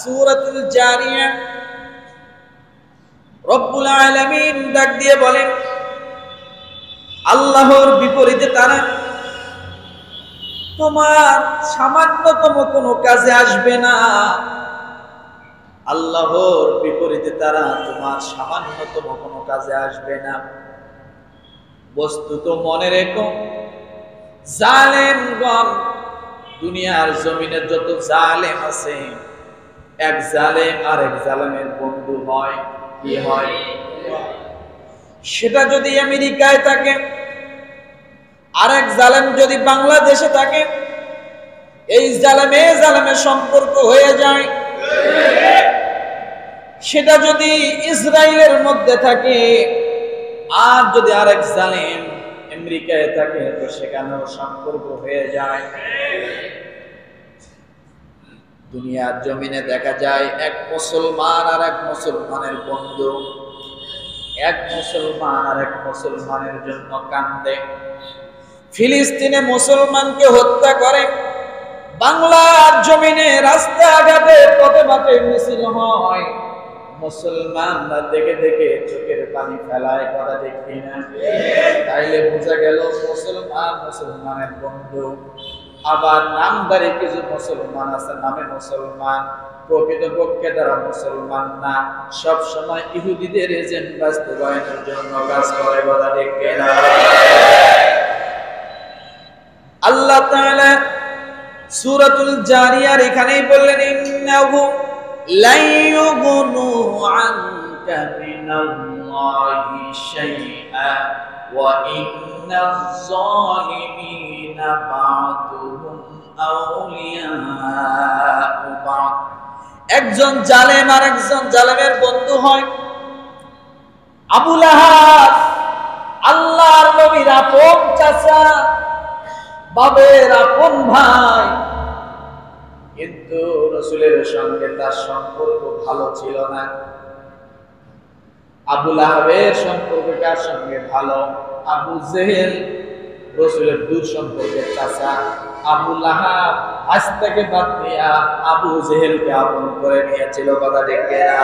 সূরাতুল জারিয়া রব্বুল আলামিন ডাক দিয়ে বলেন, আল্লাহর বিপরীতে তারা তোমার সামান্যতম কোনো কাজে আসবে না। আল্লাহর বিপরীতে তারা তোমার সামান্যতম কোনো কাজে আসবে না। বস্তুত মনে রেখো, জালেমগণ, দুনিয়ার জমিনে যত জালেম আছে, এক জালেম আরেক জালেমের বন্ধু হয়। কি হয়? সেটা যদি আমেরিকায় থাকে, আরেক জালেম যদি বাংলাদেশে থাকে, এই জালেমে জালেমের সম্পর্ক হয়ে যায়। সেটা যদি ইসরায়েলের মধ্যে থাকে, আর যদি আরেক জালেম আমেরিকায় থাকে, তো সেখানেও সম্পর্ক হয়ে যায়। দুনিয়ার জমিনে দেখা যায় এক মুসলমান আর এক মুসলমানের বন্ধু, এক মুসলমান আর এক মুসলমানের জন্য কান্দে। ফিলিস্তিনে মুসলমানকে হত্যা করে, বাংলার জমিনে রাস্তাঘাটে পথে পথে মিছিল হয়, মুসলমানরা দেখে দেখে চোখের পানি ফেলায়। কথা দেখি না? তাইলে বোঝা গেল মুসলমান মুসলমানের বন্ধু। আবার নামদারি কিছু মুসলমান আছে, নামে মুসলমান, প্রকৃতপক্ষে তারা মুসলমান না, সব সময় ইহুদিদের এজেন্ট বাস্তবায়নের জন্য কাজ করে। কথা দেখি না? আল্লাহ তাআলা সূরাতুল জারিয়ার এখানেই বললেন, ইন্নাহু লা ইউগনু আনকা মিনাল্লাহি শাইআ ওয়া ইন্নাজ যালিমিনা বা'দুহুম আউলিয়াউ বা'দ। একজন জালেম আর একজন জালেমের বন্ধু হয়। আবু লাহাব আল্লাহর নবীর আপন চাচা, বাবের আপন ভাই, কিন্তু রাসূলের সঙ্গে তার সম্পর্ক ভালো ছিল না। আবু লাহাবের সম্পর্ক কার সঙ্গে ভালো? আবু জেহেল, রাসূলের দূর সম্পর্কের চাচা। আবু লাহাব আজ থেকে বাদ দিয়া আবু জেহেলকে আপন করে নিয়েছিল। কথা দেখে না?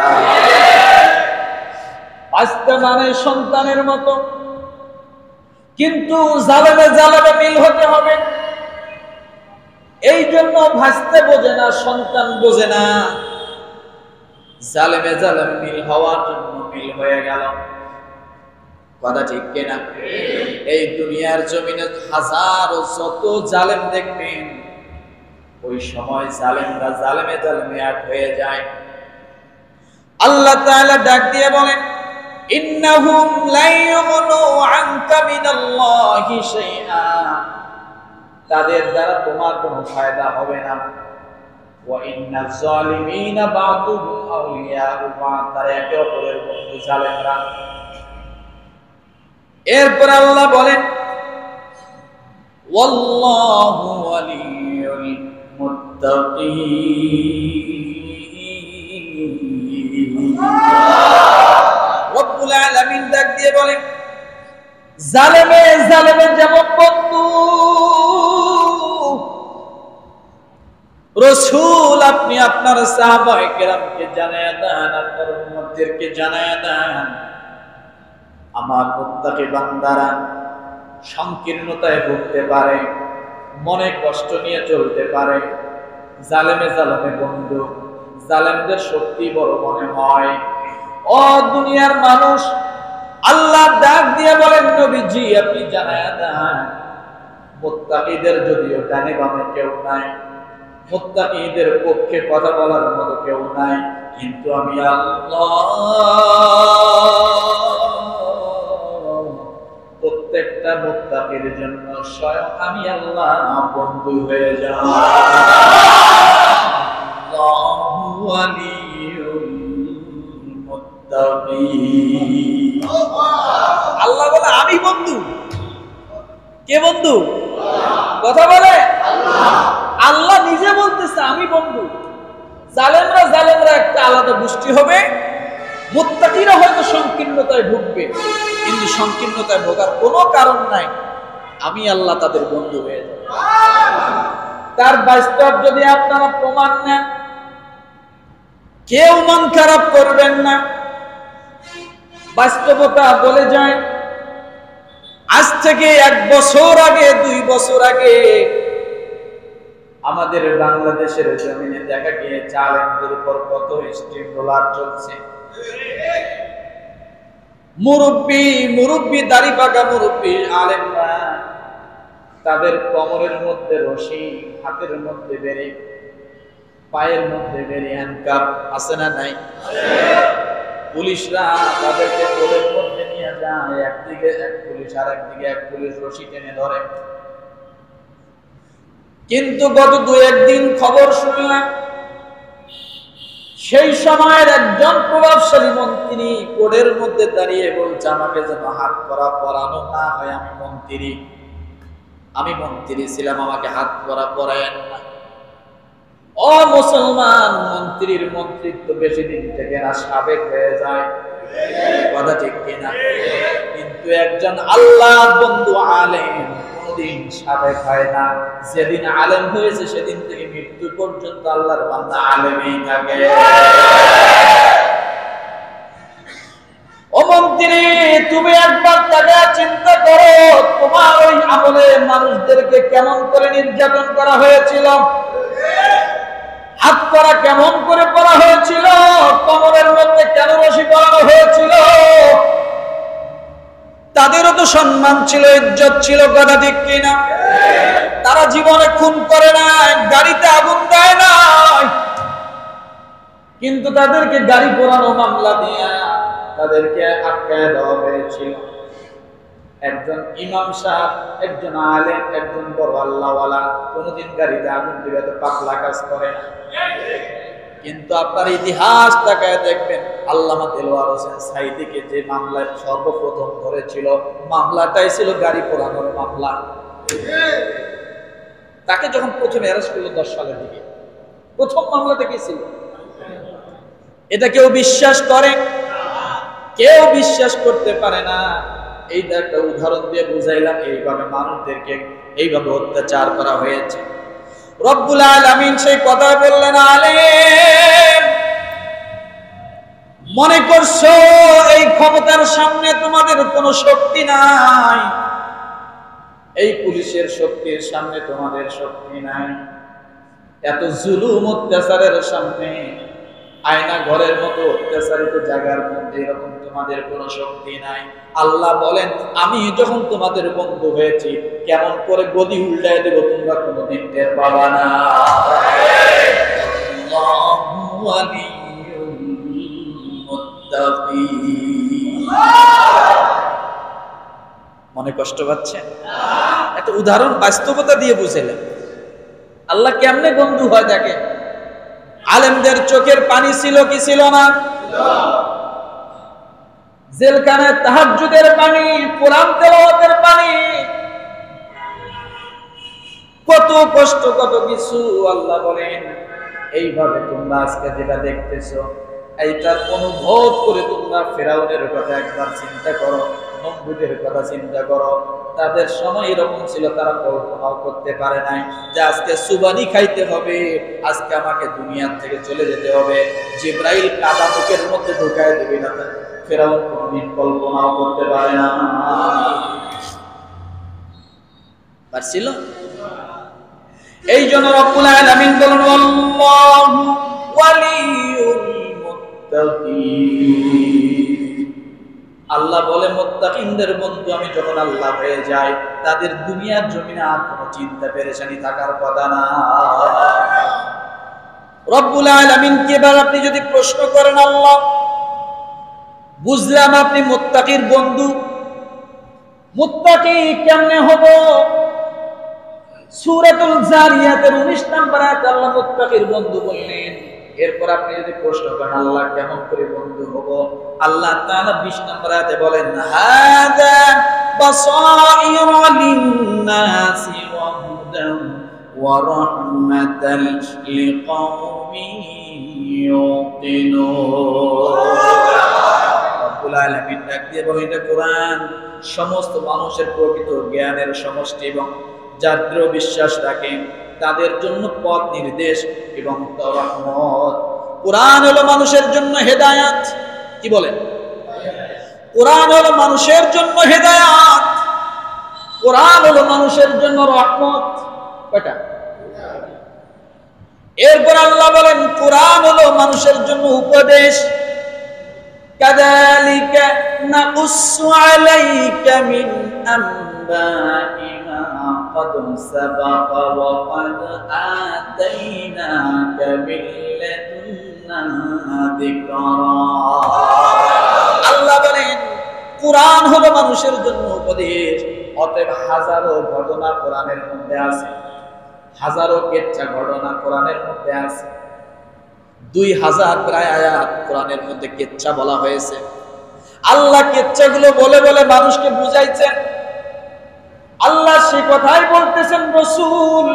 আজকে মানে সন্তানের মতো, কিন্তু জালেমে জালেমে মিল হতে হবে। এই জন্য ভাসতে বোঝে না, সন্তান বোঝে না, জালেমে জালেমে মিল হওয়ার জন্য মিল হয়ে গেল। কথা ঠিক কিনা? এই দুনিয়ার জমিনে হাজারো যত জালেম দেখবেন, ওই সময় জালেমরা জালেমে জালেমে এক হয়ে যায়। আল্লাহ তাআলা ডাক দিয়ে বলেন, ইন্নাহুম লা ইউগনু আনকা মিনাল্লাহি শাইআ, তাদের দ্বারা তোমার কোনো ফায়দা হবে না। ওয়া ইন্নাজ যালিমিনা বা'দুহুম আউলিয়াউ বা'দ, তারা একে অপরের বন্ধু জালেমরা। এরপর আল্লাহ বলেন, ওয়াল্লাহু ওয়ালিয়ুল মুত্তাকিন। রব্বুল আলামিন ডাক দিয়ে বলেন, জালেমে জালেমে যেমন বন্ধু, রাসূল আপনি আপনার সাহাবায়ে কেরামকে জানায়া দেন, আপনার উম্মতদেরকে জানায়া দেন, আমার মুত্তাকি বান্দারা সংকীর্ণতায় ভুগতে পারে, মনে কষ্ট নিয়ে চলতে পারে, জালেমে জালেমে বন্ধু, জালেমদের শক্তি বড় মনে হয়। ও দুনিয়ার মানুষ, আল্লাহ ডাক দিয়ে বলেন, নবীজি আপনি জানায়া দেন, মুত্তাকিদের যদিও ডানে বামে কেউ নাই, মুত্তাকিদের পক্ষে কথা বলার মতো কেউ নাই, কিন্তু আমি আল্লাহ প্রত্যেকটা মুত্তাকির জন্য স্বয়ং আমি আল্লাহ বন্ধু হয়ে যাব। আল্লাহু ওয়ালিয়ুল মুত্তাকিন। আল্লাহ বলে আমি বন্ধু। কে বন্ধু? কথা বলে আল্লাহ। আল্লাহ নিজে বলতেছে আমি বন্ধু। জালেমরা জালেমরা একটা আলাদা গোষ্ঠী হবে, মুত্তাকিরা হয়তো সংকীর্ণতায় ভুগবে, কিন্তু সংকীর্ণতায় ভোগার কোনো কারণ নাই, আমি আল্লাহ তাদের বন্ধু হয়ে যাব। তার বাস্তব যদি আপনারা প্রমাণ নেন, কেউ মন খারাপ করবেন না। বাস্তবতা বলে যায়, আজ থেকে 1 বছর আগে 2 বছর আগে আমাদের বাংলাদেশের জমিনে দেখা গিয়েছে আলেমদের উপর কত স্ট্রিম রোলার চলছে। মুরব্বী দাড়ি পাকা মুরব্বী আলেমরা, তাদের কোমরের মধ্যে রশি, হাতের মধ্যে বেড়ে, পায়ের মধ্যে বেড়ে হ্যান্ডকাপ আছে না নাই? পুলিশরা তাদেরকে কোলের মধ্যে নিয়ে যায়, একদিকে এক পুলিশ আর একদিকে এক পুলিশ রশি টেনে ধরে। কিন্তু গত 2-1 দিন খবর শুনলাম, সেই সময়ের একজন প্রভাবশালী মন্ত্রী কোর্টের মধ্যে দাঁড়িয়ে বলছে, আমাকে যেন হাত করা পরানো না হয়, আমি মন্ত্রী ছিলাম, আমাকে হাত করা পরায়েন না। ও মুসলমান, মন্ত্রীর মন্ত্রিত্ব বেশি দিন থেকে না সাবেক হয়ে যায়, কথা ঠিক কিনা? কিন্তু একজন আল্লাহর বন্ধু আলেম কোনদিন সাবেক হয় না। যেদিন আলেম হয়েছে সেদিন থেকে মৃত্যু পর্যন্ত আল্লাহর বান্দা আলেমই থাকে। ও মন্ত্রী, তুমি একবার তাকে চিন্তা করো, তোমার ওই আমলে মানুষদেরকে কেমন করে নির্যাতন করা হয়েছিল, হাত করা কেমন করে করা হয়েছিল, কোমরের মধ্যে কেন রশি পরানো হয়েছিল। তাদেরও তো সম্মান ছিল, ইজ্জত ছিল, কথা ঠিক কিনা? তারা জীবনে খুন করে না, গাড়িতে আগুন দেয় না, কিন্তু তাদেরকে গাড়ি পোড়ানো মামলা দিয়ে তাদেরকে আটকায় দেওয়া হয়েছিল। একজন ইমাম সাহেব, একজন আলেম, একজন বড় আল্লাহওয়ালা কোনদিন গাড়িতে আগুন দিবে তো পাতলা কাজ করে না। কিন্তু আপনার ইতিহাস তাকায় দেখবেন, আল্লামা দেলোয়ার হোসেন সাঈদীকে যে মামলায় সর্বপ্রথম ধরেছিল, মামলাটাই ছিল গাড়ি পোড়ানোর মামলা। তাকে যখন প্রথম অ্যারেস্ট করলো 10 সালের দিকে, প্রথম মামলাটা কি ছিল? এটা কেউ বিশ্বাস করে? কেউ বিশ্বাস করতে পারে না। এইটা একটা উদাহরণ দিয়ে বুঝাইলাম, এইভাবে মানুষদেরকে এইভাবে অত্যাচার করা হয়েছে। রব্বুল আলামিন সেই কথা বললেন, আলেম মনে করছো এই ক্ষমতার সামনে তোমাদের কোনো শক্তি নাই, এই পুলিশের শক্তির সামনে তোমাদের শক্তি নাই, এত জুলুম অত্যাচারের সামনে আয়না ঘরের মতো অত্যাচারিত জায়গার মধ্যে এরকম তোমাদের কোনো শক্তি নাই। আল্লাহ বলেন, আমি যখন তোমাদের বন্ধু হয়েছি, কেমন করে গদি উল্টায় দেব তোমরা কোনোদিন টের পাবা না। মনে কষ্ট পাচ্ছেন? একটা উদাহরণ বাস্তবতা দিয়ে বুঝালেন আল্লাহ কেমনে বন্ধু হয়। দেখেন, আলেমদের চোখের পানি ছিল কি ছিল না? জেলখানায় তাহাজ্জুদের পানি, কোরআন তেলাওয়াতের পানি, কত কষ্ট, কত কিছু। আল্লাহ বলেন, এইভাবে তোমরা আজকে যেটা দেখতেছো, এইটার অনুভব করে তোমরা ফেরাউনের কথা একবার চিন্তা করো, নমরুদের কথা চিন্তা করো। তাদের সময় এরকম ছিল, তারা কল্পনাও করতে পারে নাই যে আজকে সুবানি খাইতে হবে, আজকে আমাকে দুনিয়ার থেকে চলে যেতে হবে, জিবরাইল কাদা মুখের মধ্যে ঢুকায় দেবে না। ফেরাউন কোনদিন কল্পনাও করতে পারে না। পারছিল? এই জন্য রব্বুল আলামিন বলেন, আল্লাহু ওয়ালিয়ুল মুত্তাকিন। আল্লাহ বলে, মুত্তাকিনদের বন্ধু আমি যখন আল্লাহ হয়ে যাই, তাদের দুনিয়ার জমিনে আর কোনো চিন্তা পেরেশানি থাকার কথা না। রব্বুল আলামিনকে এবার আপনি যদি প্রশ্ন করেন, আল্লাহ বুঝলাম আপনি মুত্তাকির বন্ধু, মুত্তাকি কেমনে হব? সূরাতুল জারিয়াতের 19 নম্বর আয়াতে আল্লাহ মুত্তাকির বন্ধু বললেন। এরপর আপনি যদি প্রশ্ন করেন আল্লাহ কেমন করে বন্ধু হব, আল্লাহ তাআলা 20 নম্বর আয়াতে বলেন, হাযা বাসাইরু লিন-নাসি ওয়া হুদান ওয়া রাহমাতাল লিকাওমিন ইউকিনুন। রব্বুল আলামিন ডাক দিয়ে বলেন, এটা কোরআন সমস্ত মানুষের প্রকৃত জ্ঞানের সমষ্টি এবং যার দৃঢ় বিশ্বাস রাখে তাদের জন্য পথ নির্দেশ এবং রহমত। কোরআন হলো মানুষের জন্য হেদায়াত। কি বলেন? কোরআন হলো মানুষের জন্য হেদায়াত, কোরআন হলো মানুষের জন্য রহমত। কয়টা? এরপর আল্লাহ বলেন কোরআন হলো মানুষের জন্য উপদেশ। কাযালিকা নাকুসসু আলাইকা মিন আনবাই মা ক্বাদ সাবাকা ওয়া ক্বাদ আতাইনাকা মিন লাদুন্না যিকরা। আল্লাহ বলেন কোরআন হলো মানুষের জন্য উপদেশ। অতএব হাজারো ঘটনা কোরআনের মধ্যে আছে, হাজারো কেচ্ছা ঘটনা কোরআনের মধ্যে আছে। 2000 প্রায় আয়াত কোরআনের মধ্যে কেচ্ছা বলা হয়েছে। আল্লাহ কেচ্ছাগুলো বলে বলে মানুষকে বুঝাইছেন। আল্লাহ সে কথাই বলতেছেন, রাসূল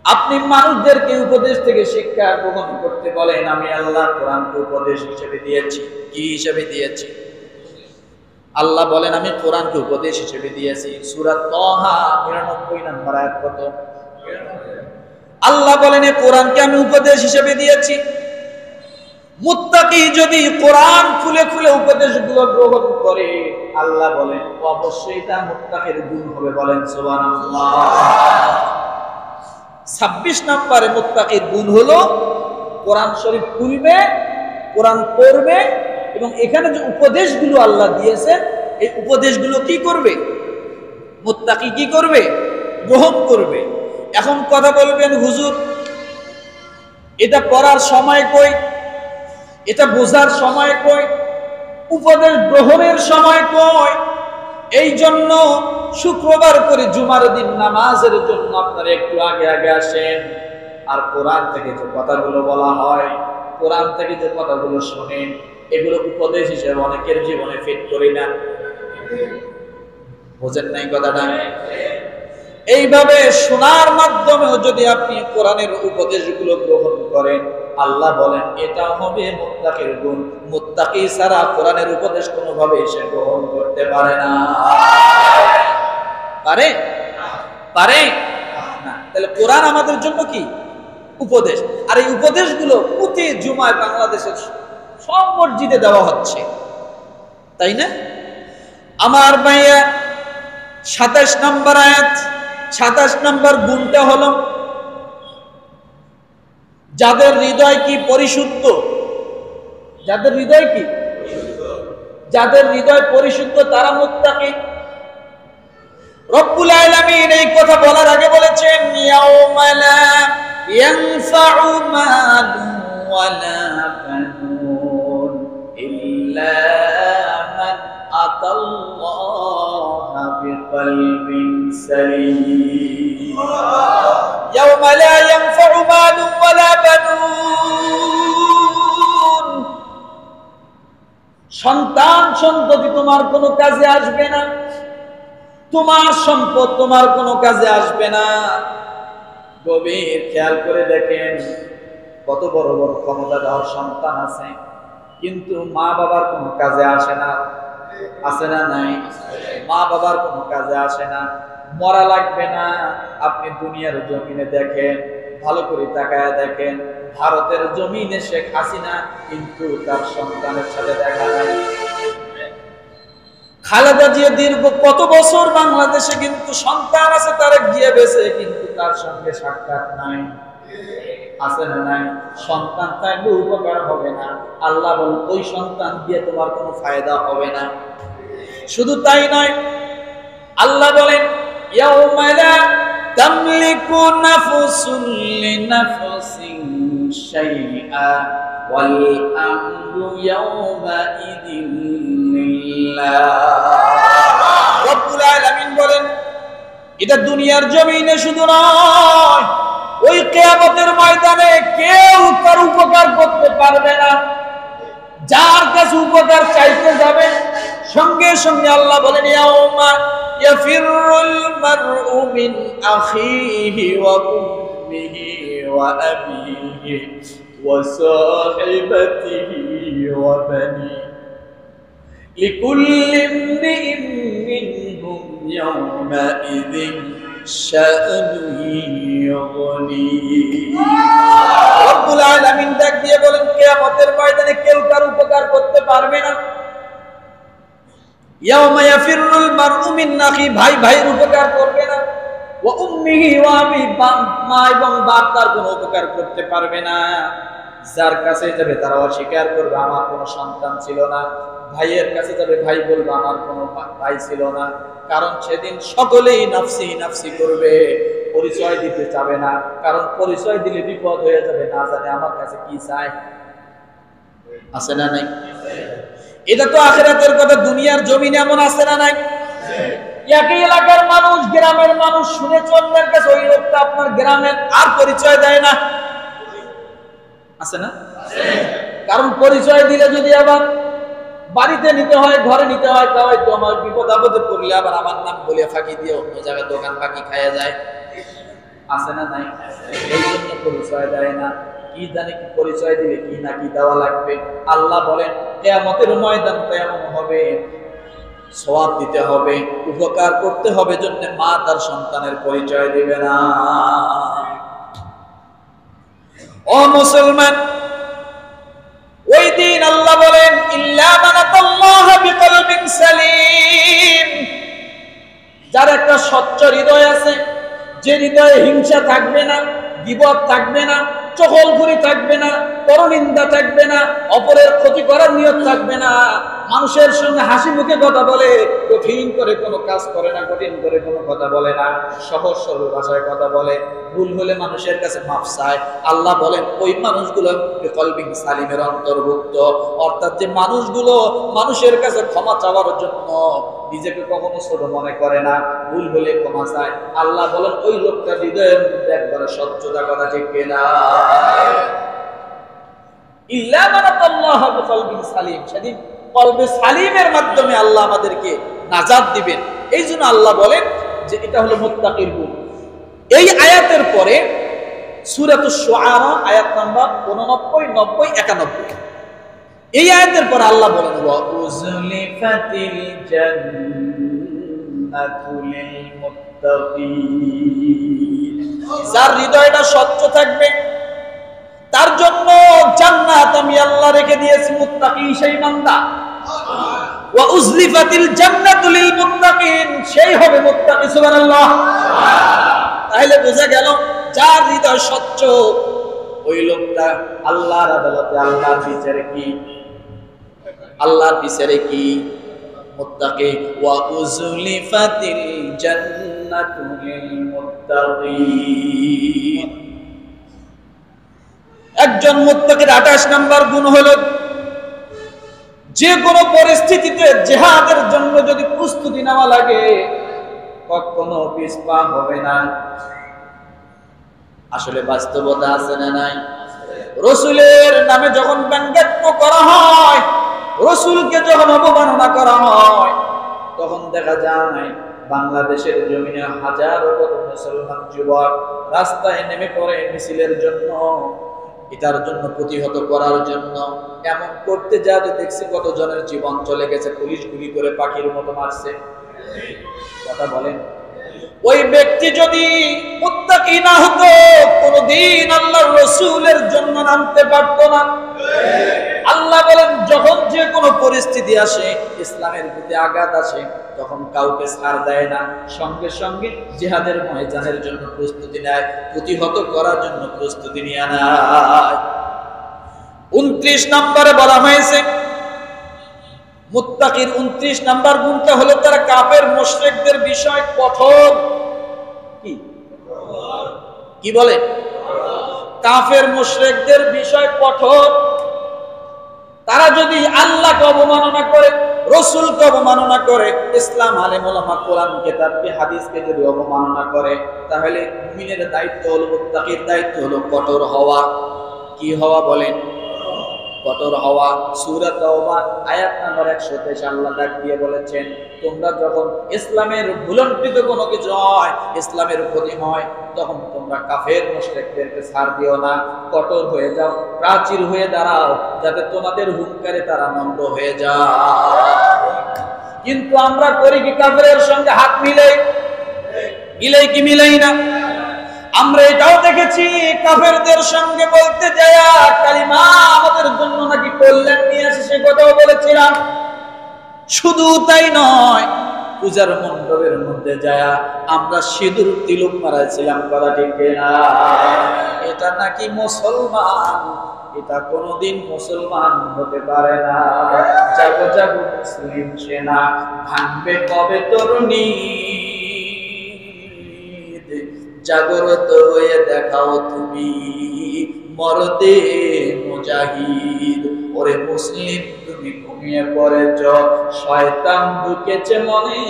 আপনি মানুষদেরকে উপদেশ থেকে শিক্ষা গ্রহণ করতে বলেন। আমি আল্লাহ কোরআনকে উপদেশ হিসেবে দিয়েছি। কি হিসেবে দিয়েছি? আল্লাহ বলেন আমি কোরআনকে উপদেশ হিসেবে দিয়েছি। সূরা তাহা 99 নম্বর আয়াত। কত? আল্লাহ বলেন এই কোরআনকে আমি উপদেশ হিসেবে দিয়েছি। মুত্তাকি যদি কোরআন খুলে খুলে উপদেশগুলো গ্রহণ করে, আল্লাহ বলেন অবশ্যই তা মুত্তাকির গুণ হবে। বলেন সুবহানাল্লাহ। 26 নম্বরে মুত্তাকির গুণ হলো কোরআন শরীফ খুলবে, কোরআন পড়বে এবং এখানে যে উপদেশগুলো আল্লাহ দিয়েছেন এই উপদেশগুলো কি করবে? মুত্তাকি কি করবে? গ্রহণ করবে। এখন কথা বলবেন হুজুর এটা পড়ার সময় কই, এটা বোঝার সময় কই, উপদেশ গ্রহণের সময় কই? এই জন্য শুক্রবার করে জুমার দিন নামাজের জন্য আপনারা একটু আগে আগে আসেন। আর কোরআন থেকে যে কথাগুলো বলা হয়, কোরআন থেকে যে কথাগুলো শোনেন, এগুলো উপদেশ হিসেবে অনেকের জীবনে ফিট করি না। বোঝেন নাই কথাটা? এইভাবে শোনার মাধ্যমেও যদি আপনি কোরআনের উপদেশগুলো গ্রহণ করেন, আল্লাহ বলেন এটা হবে মুত্তাকির গুণ। মুত্তাকি ছাড়া কোরআনের উপদেশ কোনোভাবে সে গ্রহণ করতে পারে না। পারে? পারে না। তাহলে কোরআন আমাদের জন্য কি? উপদেশ। আর এই উপদেশগুলো প্রতি জুমায় বাংলাদেশের সব মসজিদে দেওয়া হচ্ছে, তাই না? আমার ভাইয়া 27 নম্বর আয়াত, 27 নম্বর গুণটা হলো যাদের হৃদয় কি পরিশুদ্ধ। যাদের হৃদয় কি? যাদের হৃদয় পরিশুদ্ধ তারা মুত্তাকি। রব্বুল আলামিন এই কথা বলার আগে বলেছেন ইয়াউমা লা ইয়ানফাউ মালুন ওয়ালা বানুন ইল্লা মান আতাল্লাহা বিকলবিন সালিম। ইয়াউমা লা ইয়ানফাউ মালুন ওয়ালা বানুন, সন্তান সন্ততি তোমার কোনো কাজে আসবে না, তোমার সম্পদ তোমার কোনো কাজে আসবে না। গভীর খেয়াল করে দেখেন কত বড় বড় ক্ষমতাধর সন্তান আছে, কিন্তু মা বাবার কোনো কাজে আসে না। আছে না নাই? মা বাবার কোনো কাজে আসে না। মরা লাগবে না। আপনি দুনিয়ার জমিনে দেখেন, ভালো করে তাকায়া দেখেন, ভারতের জমিনে শেখ হাসিনা কিন্তু তার সন্তানের সাথে দেখা নাই। খালেদা জিয়া দীর্ঘ কত বছর বাংলাদেশে কিন্তু সন্তান আছে, তারা গিয়ে বেঁচে কিন্তু তার সঙ্গে সাক্ষাৎ নাই। আছে না নাই? সন্তান থাকলে উপকার হবে না। আল্লাহ বলেন ওই সন্তান দিয়ে তোমার কোনো ফায়দা হবে না। শুধু তাই নয়, আল্লাহ বলেন ইয়াউমা লা তামলিকু নাফসুন লিনাফসিন শাইআ ওয়াল আমরু ইয়াউমা ইদিন লিল্লাহ। রব্বুল আলামিন বলেন এটা দুনিয়ার জমিনে শুধু নয়, ওই কিয়ামতের ময়দানে কেউ কার উপকার করতে পারবে না। যার কাছে উপকার চাইতে যাবে সঙ্গে সঙ্গে আল্লাহ বলেন ইয়াউমা ইয়াফিরুল মারউ মিন আখিহি ওয়া উম্মিহি ওয়া আবিহি ওয়া সাহিবাতিহি ওয়া বানিহি লিকুল্লি ইমরিইন মিনহুম ইয়াউমাইযিন শাআনু ইউগনি। রব্বুল আলামিন ডাক দিয়ে বলেন, কিয়ামতের ময়দানে কেউ কার উপকার করতে পারবে না। ইয়াউমা ইয়াফিরুল মারউ মিন আখি, ভাই ভাইয়ের উপকার করবে না। ওয়া উম্মিহি ওয়া আবি, মা এবং বাপ তার কোনো উপকার করতে পারবে না। যার কাছে যাবে তারা অস্বীকার করবে, আমার কোনো সন্তান ছিল না। ভাইয়ের কাছে যাবে, ভাই বলবে আমার কোনো ভাই ছিল না। কারণ সেদিন সকলেই নাফসি নাফসি করবে, পরিচয় দিতে চাবে না। কারণ পরিচয় দিলে বিপদ হয়ে যাবে, না জানে আমার কাছে কি চায়। আছে না নাই? এটা তো আখিরাতের কথা। দুনিয়ার জমিনে এমন আছে না নাই? একই এলাকার মানুষ, গ্রামের মানুষ শুনেছে অন্যের কাছে ওই লোকটা আপনার গ্রামের, আর পরিচয় দেয় না। আছে না? কারণ পরিচয় দিলে যদি আবার বাড়িতে নিতে হয়, ঘরে নিতে হয়, তাহলে তো আমার বিপদ আপদে পড়লে আবার আমার নাম বলে ফাঁকি দিয়ে অন্য জায়গায় দোকান ফাঁকি খাওয়া যায়। আছে না নাই? এই জন্য পরিচয় দেয় না। কি জানে কি পরিচয় দিলে কি না কি দেওয়া লাগবে। আল্লাহ বলেন কিয়ামতের ময়দান তো এমন হবে, সওয়াব দিতে হবে, উপকার করতে হবে, জন্য মা তার সন্তানের পরিচয় দিবে না। ও মুসলমান, ওই দিন আল্লাহ বলেন ইল্লা মান আতাল্লাহ বিকলবিন সালিম, যার একটা স্বচ্ছ হৃদয় আছে, যে হৃদয়ে হিংসা থাকবে না, গীবত থাকবে না, চগলখুরি থাকবে না, পরনিন্দা থাকবে না, অপরের ক্ষতি করার নিয়ত থাকবে না, মানুষের সঙ্গে হাসি মুখে কথা বলে, কঠিন করে কোনো কাজ করে না, কঠিন করে কোনো কথা বলে না, সহজ সরল ভাষায় কথা বলে, ভুল হলে মানুষের কাছে মাফ চায়। আল্লাহ বলেন ওই মানুষগুলো কলবিন সালিমের অন্তর্ভুক্ত। অর্থাৎ যে মানুষগুলো মানুষের কাছে ক্ষমা চাওয়ার জন্য নিজেকে কখনো ছোট মনে করে না, ভুল হলে ক্ষমা চায়। আল্লাহ বলেন ওই লোকটা হৃদয়ের মধ্যে একবারে স্বচ্ছতা, কথা ঠিক কিনা? ইল্লা মান আতাল্লাহ বিকলবিন সালিম, সেদিন কলবে সালিমের মাধ্যমে আল্লাহ আমাদেরকে নাজাত দিবেন। এই জন্য আল্লাহ বলেন যে এটা হলো মুত্তাকির গুণ। এই আয়াতের পরে সূরাতুশ শুআরা আয়াত নাম্বার 89, 90, 91, এই আয়াতের পরে আল্লাহ বলেন ওয়া উযলিফাতিল জান্নাতু লিল মুত্তাকিন, যার হৃদয়টা স্বচ্ছ থাকবে তার জন্য জান্নাত আমি আল্লাহ রেখে দিয়েছি। মুত্তাকি সেই বান্দা। ওয়া উযলিফাতিল জান্নাতু লিল মুত্তাকিন, সেই হবে মুত্তাকি। সুবহানাল্লাহ। তাহলে বোঝা গেল যার হৃদয় স্বচ্ছ ওই লোকটা আল্লাহর আদালতে, আল্লাহর বিচারে কি? আল্লাহর বিচারে কি? মুত্তাকি। ওয়া উযলিফাতিল জান্নাতু লিল মুত্তাকিন। একজন মুত্তাকির 28 নম্বর গুণ হলো যে কোনো পরিস্থিতিতে জিহাদের জন্য যদি প্রস্তুতি নেওয়া লাগে কখনো পিছপা হবে না। আসলে বাস্তবতা আছে না নাই? রাসূলের নামে যখন ব্যঙ্গাত্মক করা হয়, রাসূলকে যখন অবমাননা করা হয়, তখন দেখা যায় বাংলাদেশের জমিনে হাজারো কত মুসলমান যুবক রাস্তায় নেমে পড়ে মিছিলের জন্য, এটার জন্য প্রতিহত করার জন্য। এমন করতে যাতে দেখছি কত জনের জীবন চলে গেছে, পুলিশ গুলি করে পাখির মতো মারছে। কথা বলেন, ওই ব্যক্তি যদি মুত্তাকি না হতো কোনদিন আল্লাহর রাসূলের জন্য নামতে পারত না। আল্লাহ বলেন যখন যে কোনো পরিস্থিতি আসে, ইসলামের প্রতি আঘাত আসে, তখন কাউকে ছাড় দেয় না, সঙ্গে সঙ্গে জিহাদের ময়দানের জন্য প্রস্তুতি নেয়, প্রতিহত করার জন্য প্রস্তুতি নিয়ে নেয়। 29 নম্বরে বলা হয়েছে মুত্তাকির 29 নাম্বার গুণটা হলো তারা কাফের মুশরিকদের বিষয় কঠোর। কি বলে? কাফের মুশরিকদের বিষয় কঠোর। তারা যদি আল্লাহকে অবমাননা করে, রাসূলকে অবমাননা করে, ইসলাম আলেম ওলামা কোরআন কিতাবকে হাদিসকে যদি অবমাননা করে, তাহলে মুমিনের দায়িত্ব হলো, মুত্তাকির দায়িত্ব হলো কঠোর হওয়া। কি হওয়া বলেন? কঠোর হওয়া। সূরা তাওবা আয়াত নাম্বার 123 আল্লাহ ডাক দিয়ে বলেছেন, তোমরা যখন ইসলামের ভুলণ্ঠিত কোনো কিছু হয়, ইসলামের ক্ষতি হয়, তখন তোমরা কাফের মুশরিকদেরকে ছাড় দিও না, কঠোর হয়ে যাও, প্রাচীর হয়ে দাঁড়াও, যাতে তোমাদের হুঙ্কারে তারা নম্র হয়ে যায়। কিন্তু আমরা করি কি? কাফেরের সঙ্গে হাত মিলে মিলাই কি মিলাই না? আমরা এটাও দেখেছি কাফেরদের সঙ্গে বলতে যায় কালিমা আমাদের জন্য নাকি কল্যাণ নিয়ে আসে, সে কথাও বলেছিলাম। শুধু তাই নয়, পূজার মণ্ডপের মধ্যে যায় আমরা সিঁদুর তিলক মারাইছিলাম, কথা ঠিক না? এটা নাকি মুসলমান, এটা কোনদিন মুসলমান হতে পারে না। জাগো জাগো মুসলিম সেনা, ভাঙবে কবে তরুণী, জাগরত হয়ে দেখাও তুমি মরদে মুজাহিদ। ওরে মুসলিম তুমি ঘুমিয়ে পড়েছ, শয়তান ঢুকেছে মনে,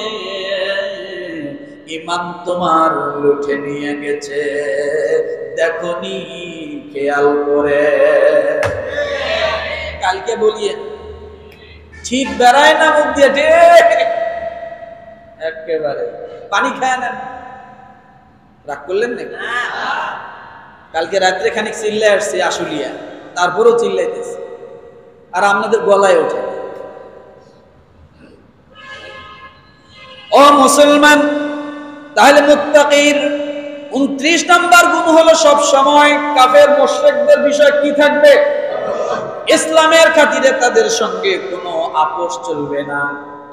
ঈমান তোমার লুটে নিয়ে গেছে, দেখনি খেয়াল করে। কালকে বলিয়ে ঠিক বেড়ায় না মুখ দিয়ে, একেবারে পানি খায় না। রাগ করলেন নাকি? কালকে রাত্রে খানিক চিল্লাই আসছে আশুলিয়া, তারপরও চিল্লাইতেছে, আর আপনাদের গলায় ওঠে। ও মুসলমান, তাহলে মুত্তাকির 29 নাম্বার গুণ হলো সব সময় কাফের মুশরিকদের বিষয় কি থাকবে? ইসলামের খাতিরে তাদের সঙ্গে কোনো আপোষ চলবে না।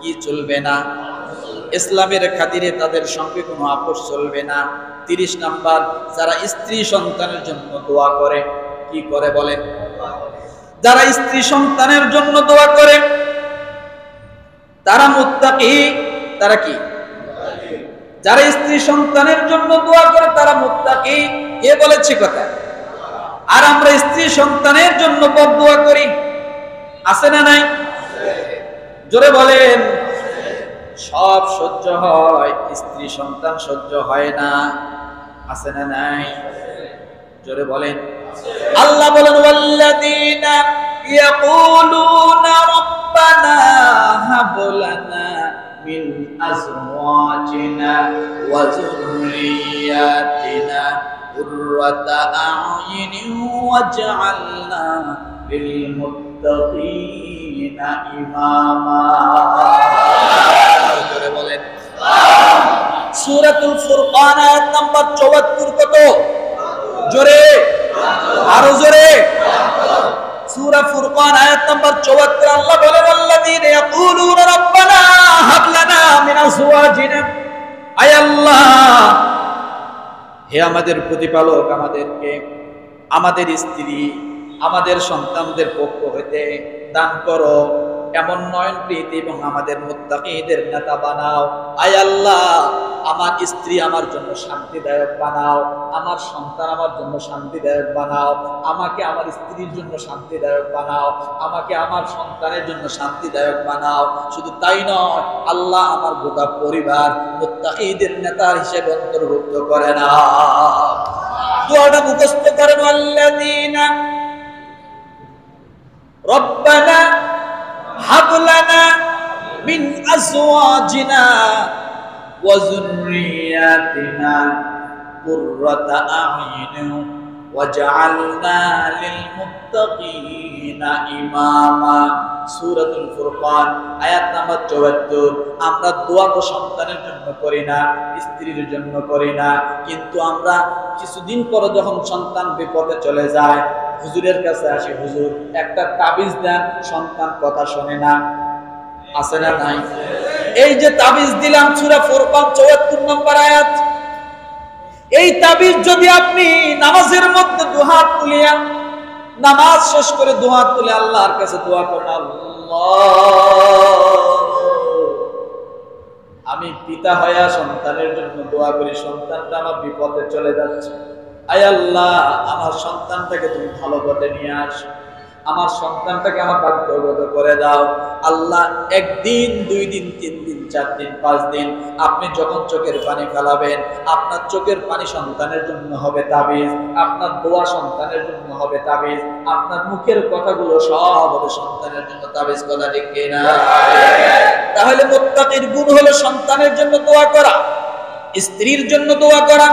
কি চলবে না? ইসলামের খাতিরে তাদের সঙ্গে কোনো আপোষ চলবে না। 30 নাম্বার, যারা স্ত্রী সন্তানের জন্য দোয়া করে, কি করে বলেন? যারা স্ত্রী সন্তানের জন্য দোয়া করে তারা মুত্তাকি। তারা কি? যারা স্ত্রী সন্তানের জন্য দোয়া করে তারা মুত্তাকি। কে বলেছে কথা? আর আমরা স্ত্রী সন্তানের জন্য বদদোয়া করি, আছে না নাই? জোরে বলেন। সব সহ্য হয়, স্ত্রী সন্তান সহ্য হয় না, আছে না নাই? জোরে বলেন। আল্লাহ বলেন ওয়াল্লাযীনা ইয়াকুলুনা রাব্বানা হাব লানা মিন আজওয়াজিনা ওয়া যুররিয়াতিনা কুররাতা আ'য়ুনিন ওয়াজ'আলনা লিল মুত্তাকিনা ইমামা। জোরে বলেন। সূরাতুল ফুরকান আয়াত নাম্বার 74 কত? জোরে, আরো জোরে। সূরা ফুরকান আয়াত নাম্বার 74 আল্লাহ বলেন আল্লাযীনা ইয়াকুলুনা রাব্বানা হাব লানা মিন আজওয়াজিনা। আয় আল্লাহ, হে আমাদের প্রতিপালক, আমাদেরকে আমাদের স্ত্রী আমাদের সন্তানদের পক্ষ হইতে দান করো এমন নয়ন প্রীতি এবং আমাদের মুত্তাকিদের নেতা বানাও। আয় আল্লাহ, আমার স্ত্রী আমার জন্য শান্তিদায়ক বানাও, আমার সন্তান আমার জন্য শান্তিদায়ক বানাও, আমাকে আমার স্ত্রীর জন্য শান্তিদায়ক বানাও, আমাকে আমার সন্তানের জন্য শান্তিদায়ক বানাও। শুধু তাই নয় আল্লাহ, আমার গোটা পরিবার মুত্তাকিদের নেতার হিসেবে অন্তর্ভুক্ত করে না। দোয়াটা মুখস্থ করেন। আল্লাযীনা রব্বানা হাব লানা মিন আজওয়াজিনা ওয়া যুররিয়াতিনা কুররাতা আ'য়ুনিন ওয়াজ'আলনা লিল মুত্তাকিনা ইমামা। সূরাতুল ফুরকান আয়াত নাম্বার 74। আমরা দোয়া তো সন্তানের জন্য করি না, স্ত্রীর জন্য করি না, কিন্তু আমরা কিছুদিন পরে যখন সন্তান বিপদে চলে যায় হুজুরের কাছে আসি, হুজুর একটা তাবিজ দেন, সন্তান কথা শোনে না, আছে না নাই? এই যে তাবিজ দিলাম, সূরা ফুরকান 74 নম্বর আয়াত, এই তাবিজ যদি আপনি নামাজের মধ্যে দুহাত তুলিয়া, নামাজ শেষ করে দুহাত তুলে আল্লাহর কাছে দোয়া করেন, আল্লাহ আমি পিতা হইয়া সন্তানের জন্য দোয়া করি, সন্তানটা আমার বিপদে চলে যাচ্ছে, আয় আল্লাহ আমার সন্তানটাকে তুমি ভালো পথে নিয়ে আসো, আমার সন্তানটাকে আমার ভাগ্যগত করে দাও। আল্লাহ, একদিন, 2 দিন, 3 দিন, 4 দিন, 5 দিন আপনি যখন চোখের পানি ফেলাবেন, আপনার চোখের পানি সন্তানের জন্য হবে তাবিজ, আপনার দোয়া সন্তানের জন্য হবে তাবিজ, আপনার মুখের কথাগুলো সব হবে সন্তানের জন্য তাবিজ। কথা ঠিক কিনা? তাহলে মুত্তাকির গুণ হলো সন্তানের জন্য দোয়া করা, স্ত্রীর জন্য দোয়া করা,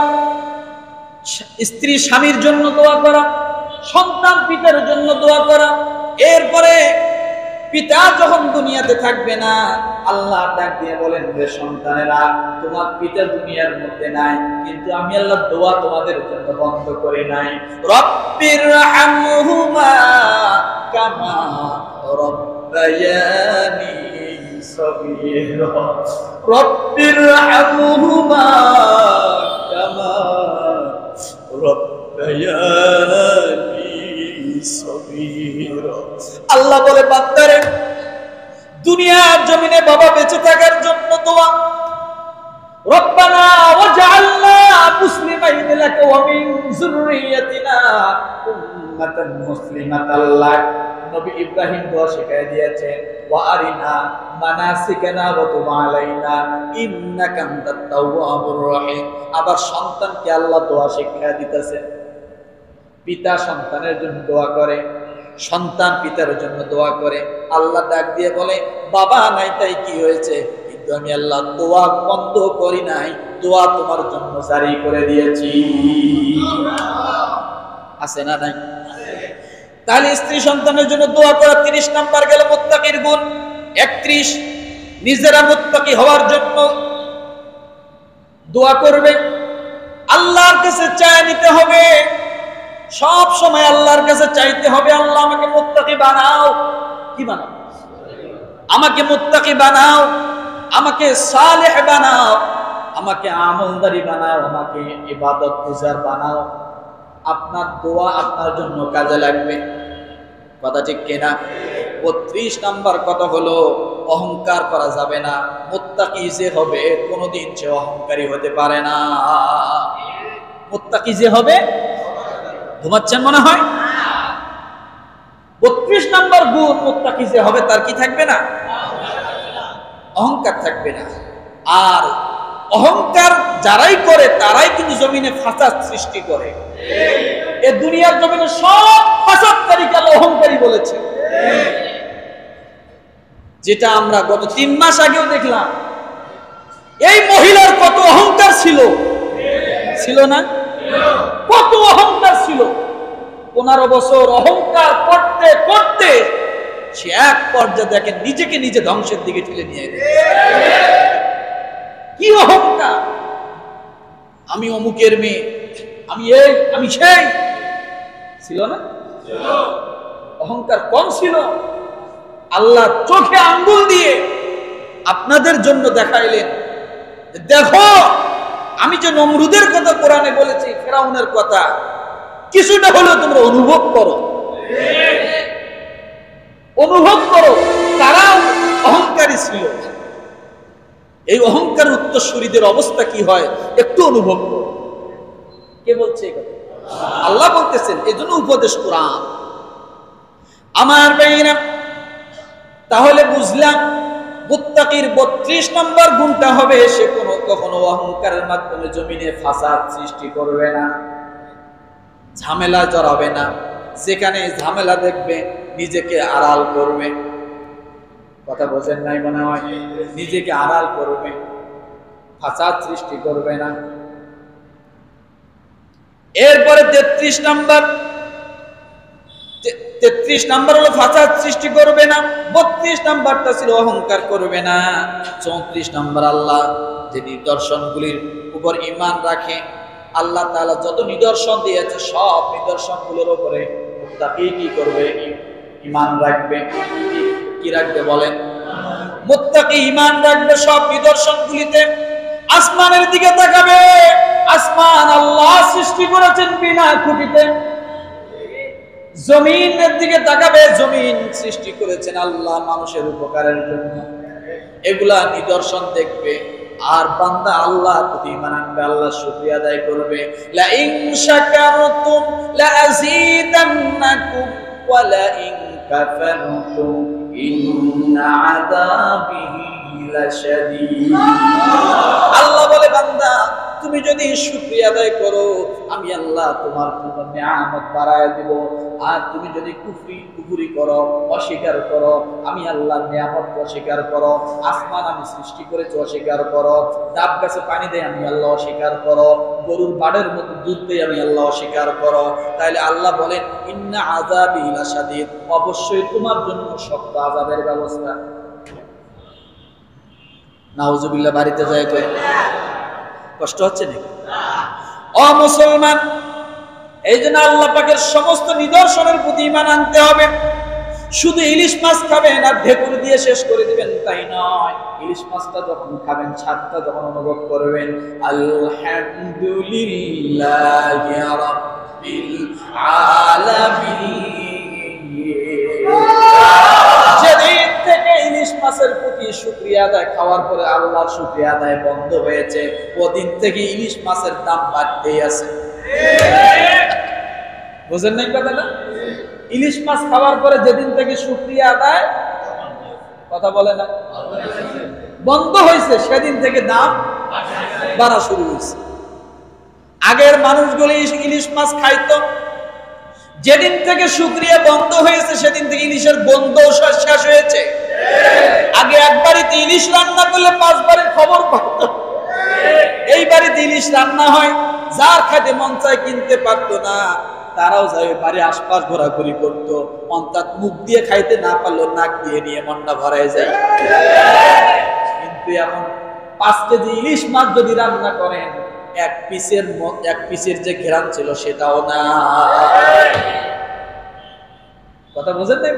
স্ত্রী স্বামীর জন্য দোয়া করা, সন্তান পিতার জন্য দোয়া করা। এরপরে পিতা যখন দুনিয়াতে থাকবে না, আল্লাহ ডাক দিয়ে বলেন, রে সন্তানেরা, তোমার পিতা দুনিয়ার মধ্যে নাই, কিন্তু আমি আল্লাহ দোয়া তোমাদের জন্য বন্ধ করি নাই। রব্বির হামহুমা কামা রব্বায়ানি সগীরা, রব্বির হামহুমা কামা রব্বায়ানি সগীরা। আল্লাহ বলে, বান্দারে, দুনিয়ার জমিনে বাবা বেঁচে থাকার জন্য দোয়া, রব্বানা ওয়াজআলনা মুসলিমাইন লাকা ওয়া মিন যুররিয়াতিনা উম্মাতান মুসলিমাতান লাক। নবী ইব্রাহিম দোয়া শিখিয়ে দিয়েছেন, ওয়া আরিনা মানাসিকানা ওয়া তুব আলাইনা ইন্নাকা আনতাত তাওয়াবুর রহিম। আবার সন্তানকে আল্লাহ দোয়া শিখিয়ে দিতেছেন। পিতা সন্তানের জন্য দোয়া করে, সন্তান পিতার জন্য দোয়া করে। আল্লাহ ডাক দিয়ে বলে, বাবা নাই তাই কি হয়েছে, কিন্তু আমি আল্লাহ দোয়া বন্ধ করি নাই, দোয়া তোমার জন্য জারি করে দিয়েছি। আছে না নাই? তাহলে স্ত্রী সন্তানের জন্য দোয়া করা 30 নাম্বার গেল মুত্তাকির গুণ। 31, নিজেরা মুত্তাকি হওয়ার জন্য দোয়া করবে, আল্লাহর কাছে চায় নিতে হবে। সব সময় আল্লাহর কাছে চাইতে হবে, আল্লাহ আমাকে মুত্তাকি বানাও। কি বানাও? আমাকে মুত্তাকি বানাও, আমাকে সালেহ বানাও, আমাকে আমলদারি বানাও, আমাকে ইবাদত গুজার বানাও। আপনার দোয়া আপনার জন্য কাজে লাগবে। কথা ঠিক কিনা? 32 নাম্বার কথা হলো, অহংকার করা যাবে না। মুত্তাকি যে হবে কোনোদিন সে অহংকারী হতে পারে না। মুত্তাকি যে হবে, ঘুমাচ্ছেন মনে হয়? 32 নাম্বার গুণ, মুত্তাকি যে হবে তার কি থাকবে না? অহংকার থাকবে না। আর অহংকার যারাই করে তারাই কিন্তু জমিনে ফাসাদ সৃষ্টি করে। এই দুনিয়ার জমিনে সব ফাসাদকারীকে আল্লাহ অহংকারী বলেছে। যেটা আমরা গত 3 মাস আগেও দেখলাম। এই মহিলার কত অহংকার ছিল, ছিল না? কত অহংকার ছিল। 15 বছর অহংকার করতে করতে সে এক পর্যায়ে দেখেন নিজেকে নিজে ধ্বংসের দিকে ঠেলে নিয়ে গেছে। কি অহংকার! আমি অমুকের মেয়ে, আমি এই, আমি সেই। ছিল না? অহংকার কম ছিল। আল্লাহ চোখে আঙ্গুল দিয়ে আপনাদের জন্য দেখাইলেন, দেখো আমি যে নমরুদের কথা কোরআনে বলেছি, ফেরাউনের কথা, কিছুটা হলেও তোমরা অনুভব করো। অনুভব করো, তারাও অহংকারী ছিল। এই অহংকার উত্তরসূরিদের অবস্থা কি হয় একটু অনুভব করো। কে বলছে এই কথা? আল্লাহ বলতেছেন, এজন্য উপদেশ কোরআন। আমার ভাইরা, তাহলে বুঝলাম মুত্তাকির 32 নম্বর গুণটা হবে, সে কখনো অহংকারের মাধ্যমে জমিনে ফাসাদ সৃষ্টি করবে না, ঝামেলা জড়াবে না। যেখানে ঝামেলা দেখবে নিজেকে আড়াল করবে। কথা বোঝেন নাই মনে হয়? নিজেকে আড়াল করবে, ফাসাদ সৃষ্টি করবে না। এরপরে 33 নাম্বার, 33 নাম্বার হলো ফাসাদ সৃষ্টি করবে না। 32 নাম্বারটা ছিল অহংকার করবে না। 34 নাম্বার, আল্লাহ যে নিদর্শনগুলির উপর ঈমান রাখে, আল্লাহ তাআলা যত নিদর্শন দিয়েছে সব নিদর্শনগুলোর উপরে মুত্তাকি কি করবে? ঈমান রাখবে। কি রাখবে বলেন? মুত্তাকি ঈমান রাখবে সব নিদর্শনগুলিতে। আসমানের দিকে তাকাবে, আসমান আল্লাহ সৃষ্টি করেছেন বিনা খুঁটিতে। জমিনের দিকে তাকাবে, জমিন সৃষ্টি করেছেন আল্লাহ মানুষের উপকারের জন্য। এগুলা নিদর্শন দেখবে, আর বান্দা আল্লাহ প্রতি ঈমান আনবে, আল্লাহ শুকরিয়া আদায় করবে। লা ইন শাকারতুম লা আযীদান্নাকুম ওয়া লা ইন কাফারতুম ইন্না আযাবি লাশাদীদ। আল্লাহ বলে, বান্দা তুমি যদি শুকরিয়া আদায় করো, আমি আল্লাহ তোমার জন্য নিয়ামত বাড়ায় দিব। আর তুমি যদি কুফরি করো, অস্বীকার করো, আমি আল্লাহর নিয়ামত অস্বীকার করো, আসমান আমি সৃষ্টি করেছি অস্বীকার করো, ডাব গাছে পানি দেয় আমি আল্লাহ অস্বীকার করো, গরুর বাড়ের মতো দুধ দেয় আমি আল্লাহ অস্বীকার করো, তাহলে আল্লাহ বলেন ইন্না আযাবি লাশাদীদ, অবশ্যই তোমার জন্য শক্ত আযাবের ব্যবস্থা। নাউজুবিল্লাহ বাড়িতে যায় কই কষ্ট হচ্ছে নাকি? ও মুসলমান, এই জন্য আল্লাহ পাকের সমস্ত নিদর্শনের প্রতি ঈমান আনতে হবে। শুধু ইলিশ মাছ খাবেন আর ঢেকুর দিয়ে শেষ করে দিবেন তাই নয়। ইলিশ মাছটা যখন খাবেন, স্বাদটা যখন অনুভব করবেন, আলহামদুলিল্লাহি রাব্বিল আলামিন, যেদিন থেকে ইলিশ মাছের প্রতি শুকরিয়া আদায়, খাওয়ার পরে আল্লাহর শুকরিয়া আদায় বন্ধ হয়েছে, ওদিন থেকে ইলিশ মাছের দাম বাড়তেই আছে। বুঝেন নাই কথাটা? ইলিশ মাছ খাওয়ার পরে যেদিন থেকে শুকরিয়া আদায়, কথা বলে না, বন্ধ হয়েছে, সেদিন থেকে দাম বাড়া শুরু হয়েছে। আগের মানুষগুলো ইলিশ মাছ খাইতো, যেদিন থেকে শুকরিয়া বন্ধ হয়েছে সেদিন থেকে ইলিশের বন্ধ শেষ হয়েছে। আগে এক বাড়িতে ইলিশ রান্না করলে 5 বাড়ির খবর পাতো, এই বাড়িতে ইলিশ রান্না হয়, যার খাইতে মন চায় কিনতে পারতো না, তারাও যাই বাড়ির আশপাশ ঘোরাঘুরি করতো, অন্তত মুখ দিয়ে খাইতে না পারলো নাক দিয়ে নিয়ে মনটা ভরায় যায়। কিন্তু এখন 5 কেজি ইলিশ মাছ যদি রান্না করেন, এক পিসের যে ঘেরান ছিল সেটাও না। কথা বুঝেন নাই?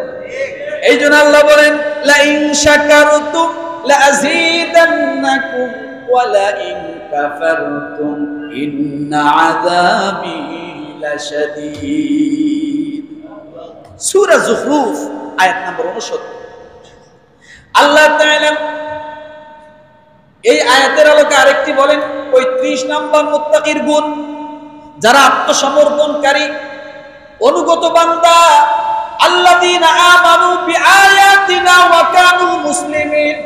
এই জন্য আল্লাহ বলেন, লা ইন শাকারতুম লা আযীদান্নাকুম ওয়া লা ইন কাফারতুম ইন্না আযাবি লাশাদীদ। সূরা যুখরুফ আয়াত নম্বর 69। আল্লাহ তাআলা এই আয়াতের আলোকে আরেকটি বলেন, 35 নম্বর মুত্তাকির গুণ, যারা আত্মসমর্পণকারী অনুগত বান্দা, আল্লাযীনা আমানু বিআয়াতিনা ওয়া কানু মুসলিমিন।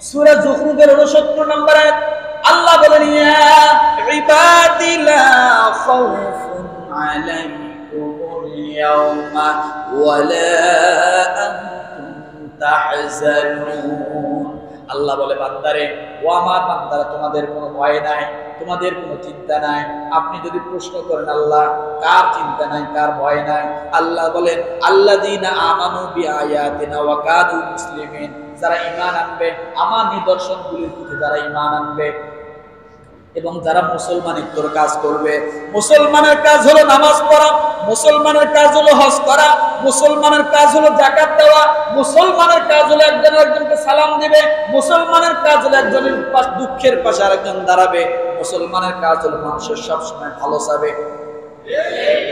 সূরা যুখরুফের 69 নম্বর আয়াত আল্লাহ বলেন, ইয়া ইবাদি লা খাউফুন আলাইকুমুল ইয়াওমা ওয়া লা আনতুম তাহজানুন। আল্লাহ বলে, বান্দারে, ও আমার বান্দারা, তোমাদের কোনো ভয় নাই, তোমাদের কোনো চিন্তা নাই। আপনি যদি প্রশ্ন করেন, আল্লাহ কার চিন্তা নাই, কার ভয় নাই? আল্লাহ বলেন, আল্লাযীনা আমানু বিআয়াতিনা ওয়া কানু মুসলিমিন, যারা ঈমান আনবে, আমার নিদর্শনগুলির প্রতি যারা ঈমান আনবে এবং যারা মুসলমানিত্বর কাজ করবে। মুসলমানের কাজ হলো নামাজ পড়া, মুসলমানের কাজ হলো হজ করা, মুসলমানের কাজ হলো যাকাত দেওয়া, মুসলমানের কাজ হলো একজন আরেকজনকে সালাম দিবে, মুসলমানের কাজ হলো একজনের দুঃখের পাশে আরেকজন দাঁড়াবে, মুসলমানের কাজ হলো মানুষের সবসময় ভালো চাবে,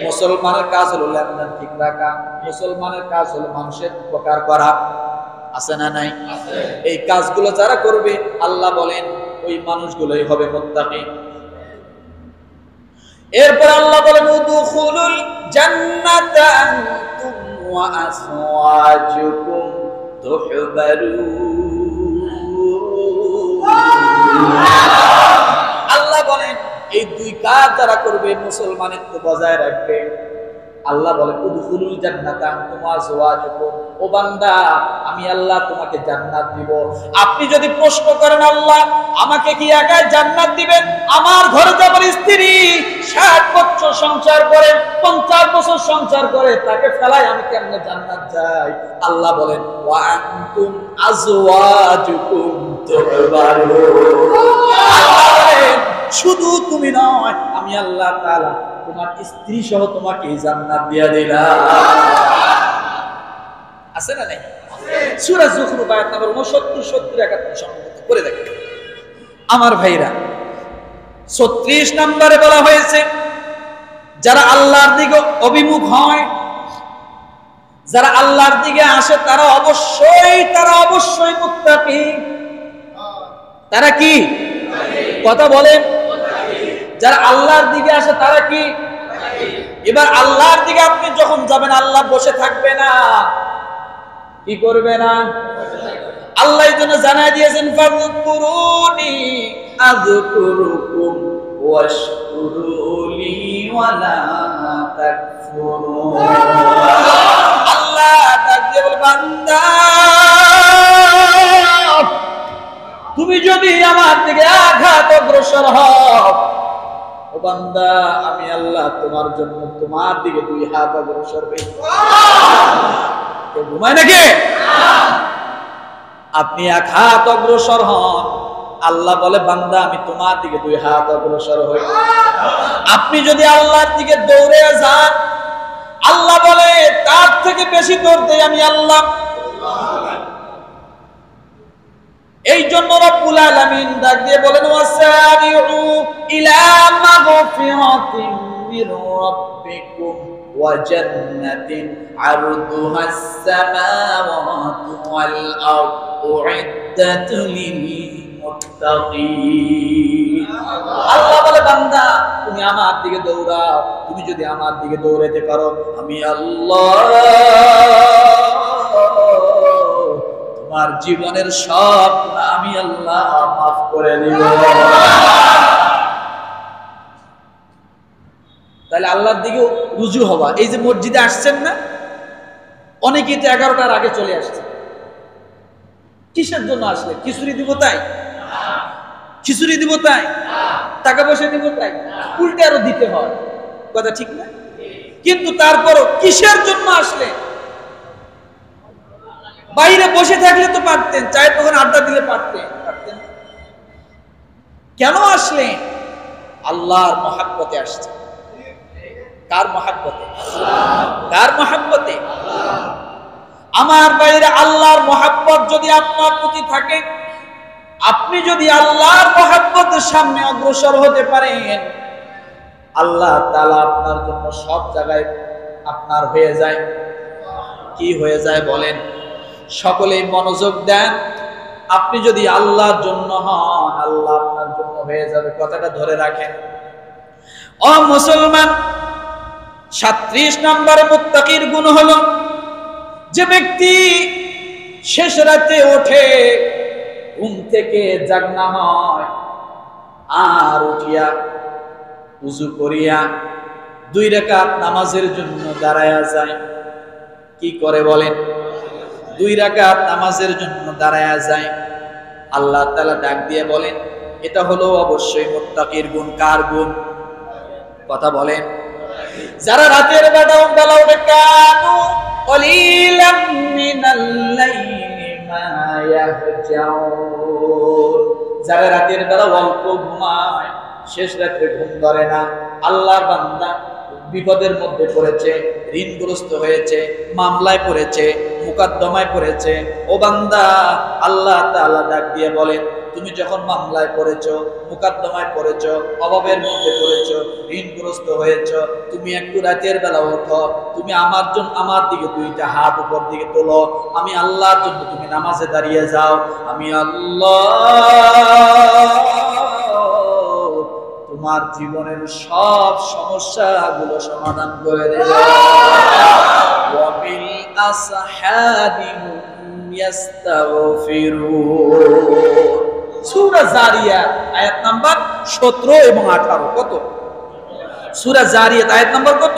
মুসলমানের কাজ হলো লেনদেন ঠিক রাখা, মুসলমানের কাজ হলো মানুষের উপকার করা। আছে না নাই? এই কাজগুলো যারা করবে, আল্লাহ বলেন ওই মানুষগুলোই হবে মুত্তাকি। এরপর আল্লাহ বলেন, উদখুলুল জান্নাতা আনতুম ওয়া আসওয়াজুকুম তুহবারুন। আল্লাহ বলেন, এই দুই কাজ যারা করবে, মুসলমানিত্ব বজায় রাখবে, আল্লাহ বলেন, উদখুলুল জান্নাতা আনতুম ওয়া আসওয়াজুকুম, ও বান্দা, আমি আল্লাহ তোমাকে জান্নাত দিব। আপনি যদি প্রশ্ন করেন, আল্লাহ আমাকে কি একাই জান্নাত দিবেন? আমার ঘরে যাবার স্ত্রী 60 বছর সংসার করে, 50 বছর সংসার করে, তাকে ফেলাই আমি কেমনে জান্নাত যাই? আল্লাহ বলেন, ওয়া আনতুম আজওয়াজুকুম তুহবারুন। আল্লাহ বলেন, শুধু তুমি নয়, আমি আল্লাহ তাআলা তোমার স্ত্রী সহ তোমাকে জান্নাত দিয়ে দিলাম। আছে না নাই? সূরা যুখরুফ আয়াত নম্বর 69, 70, 71 সম্পর্ক করে দেখেন আমার ভাইরা। 36 নম্বরে বলা হয়েছে, যারা আল্লাহর দিকে অভিমুখ হয়, যারা আল্লাহর দিকে আসে, তারা অবশ্যই মুত্তাকি। তারা কি? কথা বলেন। যারা আল্লাহর দিকে আসে তারা কি? এবার আল্লাহর দিকে আপনি যখন যাবেন, আল্লাহ বসে থাকবে না, কি করবে না? আল্লাহ এই জন্য জানাই দিয়েছেন, ফাযকুরুনি আযকুরুকুম ওয়াশকুরুলি ওয়া লা তাকফুরুন। আল্লাহ ডাক দিয়ে বলে, বান্দা, তুমি যদি আমার দিকে আঘাত অগ্রসর হও, ও বান্দা, আমি আল্লাহ তোমার জন্য তোমার দিকে 2 হাত অগ্রসর হই। কেউ ঘুমায় নাকি? আপনি 1 হাত অগ্রসর হন, আল্লাহ বলে বান্দা আমি তোমার দিকে 2 হাত অগ্রসর হই। আপনি যদি আল্লাহর দিকে দৌড়ে যান, আল্লাহ বলে তার থেকে বেশি দৌড় দেই আমি আল্লাহ। এই জন্য রব্বুল আলামিন ডাক দিয়ে বলেন ওয়াসারিউ ইলা মাগফিরাতিন মির রাব্বিকুম ওয়া জান্নাতিন আরদুহাস সামাওয়াতু ওয়াল আরদু উইদ্দাত লিল মুত্তাকিন। আল্লাহ বলে বান্দা তুমি আমার দিকে দৌড়াও, তুমি যদি আমার দিকে দৌড়াতে পারো আমি আল্লাহ তোমার জীবনের সব গুনাহ আমি আল্লাহ মাফ করে দিব। তাহলে আল্লাহর দিকে রুজু হওয়া। এই যে মসজিদে আসছেন না, অনেকেই তো 11টার আগে চলে আসছে। কিসের জন্য আসলে? খিচুড়ি দিব তাই? খিচুড়ি দিব তাই? টাকা পয়সা দিব তাই? উল্টে আরো দিতে হয়, কথা ঠিক না? কিন্তু তারপরও কিসের জন্য আসলে? বাইরে বসে থাকলে তো পারতেন, চায়ের দোকানে আড্ডা দিলে পারতেন। কেন আসলেন? আল্লাহর মহাব্বতে আসছে। কার মহাব্বতে? কার মহাব্বতে? আমার বাইরে আল্লাহর মহাব্বত যদি আপনার প্রতি থাকে, আপনি যদি আল্লাহর মহাব্বতের সামনে অগ্রসর হতে পারেন, আল্লাহ তাআলা আপনার জন্য সব জায়গায় আপনার হয়ে যায়। কি হয়ে যায় বলেন? সকলেই মনোযোগ দেন। আপনি যদি আল্লাহর জন্য হন, আল্লাহ আপনার জন্য হয়ে যাবে। কথাটা ধরে রাখেন। ও মুসলমান, 37 নম্বরে মুত্তাকির গুণ হলো যে ব্যক্তি শেষ রাতে ওঠে, ঘুম থেকে জাগনা হয়, আর উঠিয়া উযু করিয়া 2 রাকাত নামাজের জন্য দাঁড়ায়া যায়। কি করে বলেন? 2 রাকাত নামাজের জন্য দাঁড়ায়া যায়। আল্লাহ তাআলা ডাক দিয়ে বলেন এটা হলো অবশ্যই মুত্তাকির গুণ। কার গুণ? কথা বলেন। যারা রাতের বেলা উঠে, কানু কলিলাম মিনাল লাইলি মা ইয়াহজাউন, যারা রাতের বেলা অল্প ঘুমায়, শেষ রাতে ঘুম ধরে না, আল্লাহর বান্দা বিপদের মধ্যে পড়েছে, ঋণগ্রস্ত হয়েছে, মামলায় পড়েছে, মুকদ্দমায় পড়েছে, ও বান্দা আল্লাহ তাআলা ডাক দিয়ে বলেন তুমি যখন মামলায় পড়েছো, মুকদ্দমায় পড়েছো, অভাবের মধ্যে পড়েছো, ঋণগ্রস্ত হয়েছো, তুমি একটু রাতের বেলা ওঠো, তুমি আমার জন্য আমার দিকে 2টা হাত উপর দিকে তোলো, আমি আল্লাহর জন্য তুমি নামাজে দাঁড়িয়ে যাও, আমি আল্লাহ তোমার জীবনের সব সমস্যাগুলো সমাধান করে দেব। ওয়াবিল আসহারি ইয়াস্তাগফিরুন। সূরা জারিয়াত আয়াত নাম্বার 17 এবং 18। কত? সূরা জারিয়াত আয়াত নাম্বার কত?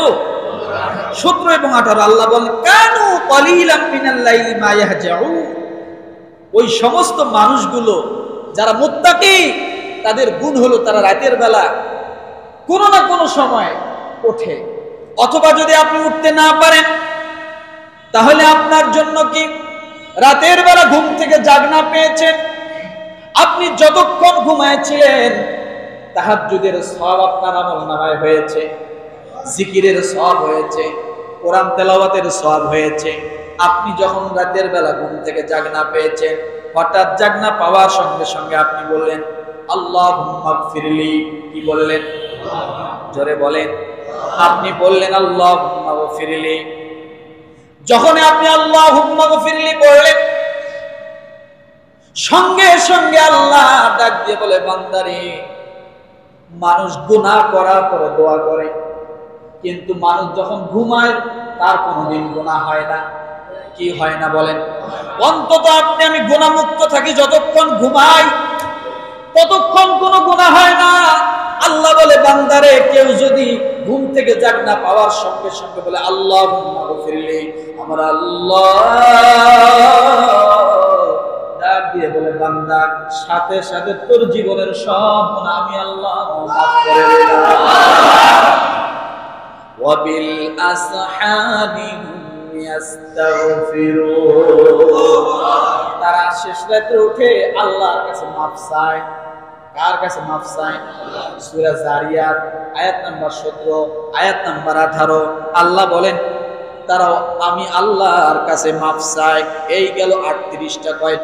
17 এবং 18। আল্লাহ বলেন কানু কলিলাম মিনাল লাইলি মা ইয়াহজাউন। ওই সমস্ত মানুষগুলো যারা মুত্তাকি, তাদের গুণ হলো তারা রাতের বেলা কোনো না কোনো সময় ওঠে। অথবা যদি আপনি উঠতে না পারেন, তাহলে আপনার জন্য কি রাতের বেলা ঘুম থেকে জাগনা পেয়েছেন, আপনি যতক্ষণ ঘুমাইছিলেন তাহাজ্জুদের সওয়াব আপনার আমলনামায় হয়েছে, জিকিরের সওয়াব হয়েছে, কোরআন তেলাওয়াতের সওয়াব হয়েছে। আপনি যখন রাতের বেলা ঘুম থেকে জাগনা পেয়েছেন, হঠাৎ জাগনা পাওয়ার সঙ্গে সঙ্গে আপনি বললেন আল্লাহুম্মা গফিরলি। কি বললেন? জোরে বলেন। আপনি বললেন আল্লাহুম্মা গফিরলি। যখন আপনি আল্লাহুম্মা গফিরলি বললেন, সঙ্গে সঙ্গে আল্লাহ ডাক দিয়ে বলে বান্দারে, মানুষ গুনাহ করার পরে দোয়া করে, কিন্তু মানুষ যখন ঘুমায় তার কোনোদিন গুনাহ হয় না। কি হয় না বলেন? অন্তত আপনি আমি গুনাহমুক্ত থাকি, যতক্ষণ ঘুমাই ততক্ষণ কোনো গুনাহ হয় না। আল্লাহ বলে বান্দারে, কেউ যদি ঘুম থেকে জাগনা পাওয়ার সঙ্গে সঙ্গে বলে আল্লাহুম্মা গফিরলি, আমরা আল্লাহ ডাক দিয়ে বলে বান্দা সাথে সাথে তোর জীবনের সব গুনাহ আমি আল্লাহ মাফ করে দিলাম। ওয়াবিল আসহারি ইয়াস্তাগফিরুন। তারা শেষ রাতে উঠে আল্লাহর কাছে মাফ চায়। কার কাছে মাফ চায়? সূরা জারিয়াত আয়াত নাম্বার 17, আয়াত নাম্বার 18 আল্লাহ বলেন তারা আমি আল্লাহর কাছে মাফ চাই। এই গেল 38টা কয়